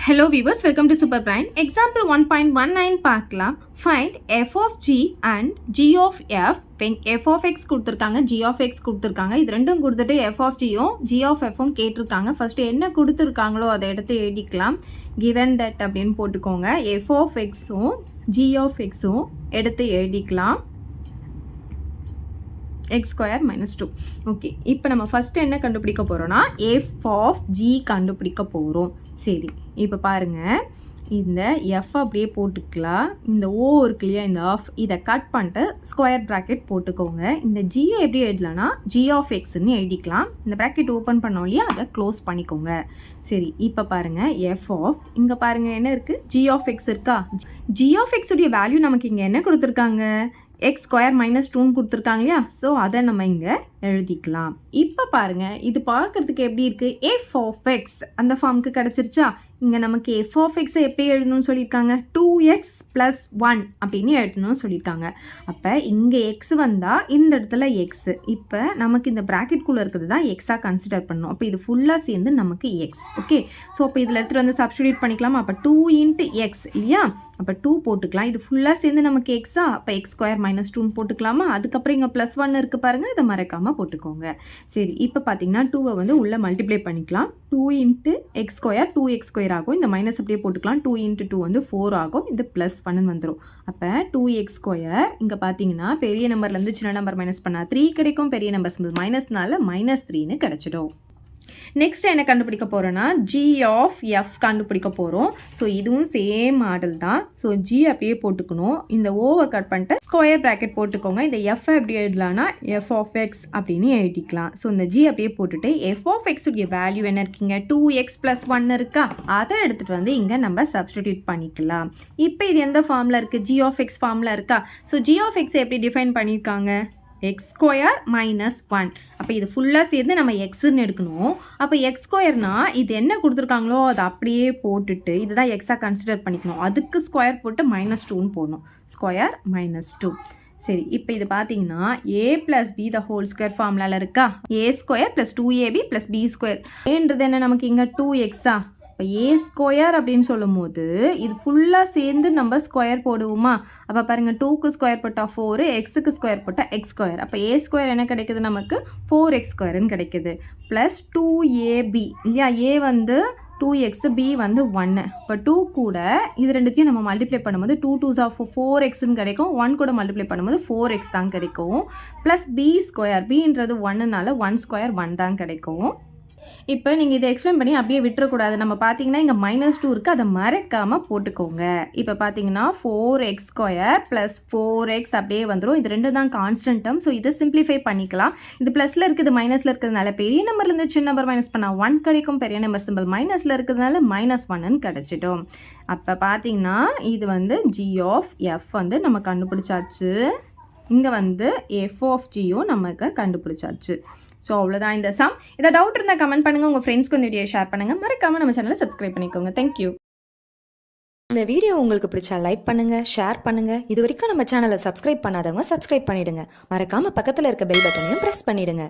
Hello viewers, welcome to Super Brain. Example 1.19 பார்க்கலாம். Find f of g and g of f when f of x கொடுத்திருக்காங்க, g of x கொடுத்திருக்காங்க. இது ரெண்டும் கொடுத்துட்டு f of g யும் g of f ம் கேட்டிருக்காங்க. First என்ன கொடுத்திருக்காங்களோ அதை எடுத்து எழுதிக்கலாம். given that அப்படின்னு போட்டுக்கோங்க. f of x ம் g of x ம் எடுத்து எழுதிக்கலாம். x square minus 2. ஓகே, இப்போ நம்ம ஃபர்ஸ்ட் என்ன கண்டுபிடிக்க போகிறோம்னா f of g கண்டுபிடிக்க போகிறோம். சரி, இப்போ பாருங்கள், இந்த f அப்படியே போட்டுக்கலாம். இந்த o இருக்கு இல்லையா, இந்த ஆஃப் இதை கட் பண்ணிட்டு ஸ்கொயர் ப்ராக்கெட் போட்டுக்கோங்க. இந்த ஜியை எப்படி எழுதலாம்னா g of xன்னு எழுதிக்கலாம். இந்த ப்ராக்கெட் ஓப்பன் பண்ணோம் இல்லையா, அதை க்ளோஸ் பண்ணிக்கோங்க. சரி, இப்போ பாருங்கள் f of, இங்கே பாருங்கள் என்ன இருக்குது, g of x இருக்கா. g of x உடைய வேல்யூ நமக்கு இங்கே என்ன கொடுத்துருக்காங்க, x ஸ்கொயர் மைனஸ் 2ன்னு கொடுத்துருக்காங்க இல்லையா. ஸோ அதை நம்ம இங்கே எழுதிக்கலாம். இப்போ பாருங்கள், இது பார்க்குறதுக்கு எப்படி இருக்குது, f of x அந்த ஃபார்முக்கு கிடச்சிருச்சா. இங்கே நமக்கு f of x எப்படி எழுதணும்னு சொல்லியிருக்காங்க, 2x + 1 அப்படின்னு எழுதணும்னு சொல்லியிருக்காங்க. அப்போ இங்கே x வந்தால் இந்த இடத்துல x, இப்போ நமக்கு இந்த ப்ராக்கெட்குள்ளே இருக்கிறது தான் எக்ஸாக கன்சிடர் பண்ணணும். அப்போ இது ஃபுல்லாக சேர்ந்து நமக்கு x. ஓகே, ஸோ அப்போ இதில் எடுத்துகிட்டு வந்து சப்ஸ்டிடியூட் பண்ணிக்கலாமா. அப்போ 2 × x இல்லையா, அப்போ 2 போட்டுக்கலாம். இது ஃபுல்லாக சேர்ந்து நமக்கு எக்ஸா, அப்போ x ஸ்கொயர் மைனஸ் 2ன்னு போட்டுக்கலாமா. அதுக்கப்புறம் இங்கே +1 இருக்குது பாருங்கள், இதை மறக்காமல் போட்டுக்கோங்க. சரி, இப்போ பார்த்தீங்கன்னா 2வை வந்து உள்ளே மல்டிப்ளை பண்ணிக்கலாம். 2 × x ஸ்கொயர் 2x ஸ்கொயர் ஆகும். இந்த மைனஸ் அப்படியே போட்டுக்கலாம். 2 × 2 வந்து 4 ஆகும். இது +1 வந்துடும். அப்போ 2x ஸ்கொயர், இங்கே பார்த்தீங்கன்னா பெரிய நம்பர்லேருந்து சின்ன நம்பர் மைனஸ் பண்ணால் 3 கிடைக்கும். பெரிய நம்பர் சிம்பிள் மைனஸ்னால -3ன்னு கிடச்சிடும். நெக்ஸ்ட் என்ன கண்டுபிடிக்க போகிறோன்னா g of f கண்டுபிடிக்க போகிறோம். ஸோ இதுவும் சேம் மாடல் தான். ஸோ g அப்படியே போட்டுக்கணும். இந்த ஓவை கட் பண்ணிட்டு ஸ்கொயர் ப்ராக்கெட் போட்டுக்கோங்க. இந்த f எப்படி எழுதலாம்னா f of x அப்படின்னு எழுதிக்கலாம். ஸோ இந்த g அப்படியே போட்டுட்டு f of x உடைய வேல்யூ என்ன இருக்கீங்க, 2x + 1 இருக்கா, அதை எடுத்துகிட்டு வந்து இங்கே நம்ம சப்ஸ்டிடியூட் பண்ணிக்கலாம். இப்போ இது எந்த ஃபார்மில் இருக்குது, g of x ஃபார்மில் இருக்கா. ஸோ g of x எப்படி டிஃபைன் பண்ணியிருக்காங்க, x ஸ்கொயர் மைனஸ் 1. அப்போ இது ஃபுல்லாக சேர்ந்து நம்ம எக்ஸ்ன்னு எடுக்கணும். அப்போ x ஸ்கொயர்னா இது என்ன கொடுத்துருக்காங்களோ அதை அப்படியே போட்டுட்டு இதுதான் எக்ஸாக கன்சிடர் பண்ணிக்கணும். அதுக்கு ஸ்கொயர் போட்டு -2ன்னு போடணும். ஸ்கொயர் -2. சரி, இப்போ இது பார்த்தீங்கன்னா a + b the whole square ஃபார்முலாவில் இருக்கா. a square + 2ab + b square. ஏன்றது என்ன நமக்கு இங்கே 2xஆ. இப்போ ஏ ஸ்கொயர் அப்படின்னு சொல்லும் போது இது ஃபுல்லாக சேர்ந்து நம்ம ஸ்கொயர் போடுவோமா. அப்போ பாருங்கள், 2க்கு ஸ்கொயர் போட்டால் 4, எக்ஸுக்கு ஸ்கொயர் போட்டால் x ஸ்கொயர். அப்போ ஏ ஸ்கொயர் என்ன கிடைக்குது நமக்கு, 4x ஸ்கொயர்னு கிடைக்குது. ப்ளஸ் 2ab இல்லையா, a வந்து 2x, b வந்து 1. இப்போ 2 கூட இது ரெண்டுத்தையும் நம்ம மல்டிப்ளை பண்ணும்போது 2 2s ஆஃப் 4xன்னு கிடைக்கும். 1 கூட மல்டிப்ளை பண்ணும்போது 4x தான் கிடைக்கும். ப்ளஸ் b ஸ்கொயர், bன்றது 1னால 1 ஸ்கொயர் 1 தான் கிடைக்கும். இப்போ நீங்கள் இதை எக்ஸ்பிளைன் பண்ணி அப்படியே விட்டுறக்கூடாது. நம்ம பார்த்தீங்கன்னா இங்கே -2 இருக்குது, அதை மறக்காமல் போட்டுக்கோங்க. இப்போ பார்த்தீங்கன்னா 4x ஸ்கொயர் + 4x அப்படியே வந்துடும். இது ரெண்டு தான் கான்ஸ்டன்ட் டேர்ம். ஸோ இதை சிம்பிளிஃபை பண்ணிக்கலாம். இது ப்ளஸில் இருக்குது, மைனஸில் இருக்கிறதுனால பெரிய நம்பர்லேருந்து சின்ன நம்பர் மைனஸ் பண்ணால் 1 கிடைக்கும். பெரிய நம்பர் சிம்பிள் மைனஸில் இருக்கிறதுனால -1ன்னு கிடச்சிடும். அப்போ பார்த்தீங்கன்னா இது வந்து g of f வந்து நம்ம கண்டுபிடிச்சாச்சு. இங்கே வந்து f of gயும் நமக்கு கண்டுபிடிச்சாச்சு. ஸோ அவ்வளோதான் இந்த சம். இதை டவுட் இருந்தால் கமெண்ட் பண்ணுங்கள், உங்கள் ஃப்ரெண்ட்ஸ்க்கு இந்த வீடியோ ஷேர் பண்ணுங்கள். மறக்காமல் நம்ம சேனலை சப்ஸ்கிரைப் பண்ணிக்கோங்க. தேங்க்யூ. இந்த வீடியோ உங்களுக்கு பிடிச்சா லைக் பண்ணுங்கள், ஷேர் பண்ணுங்கள். இது வரைக்கும் நம்ம சேனலை சப்ஸ்கிரைப் பண்ணாதவங்க சப்ஸ்கிரைப் பண்ணிவிடுங்க. மறக்காமல் பக்கத்தில் இருக்க பெல் பட்டனையும் ப்ரெஸ் பண்ணிவிடுங்க.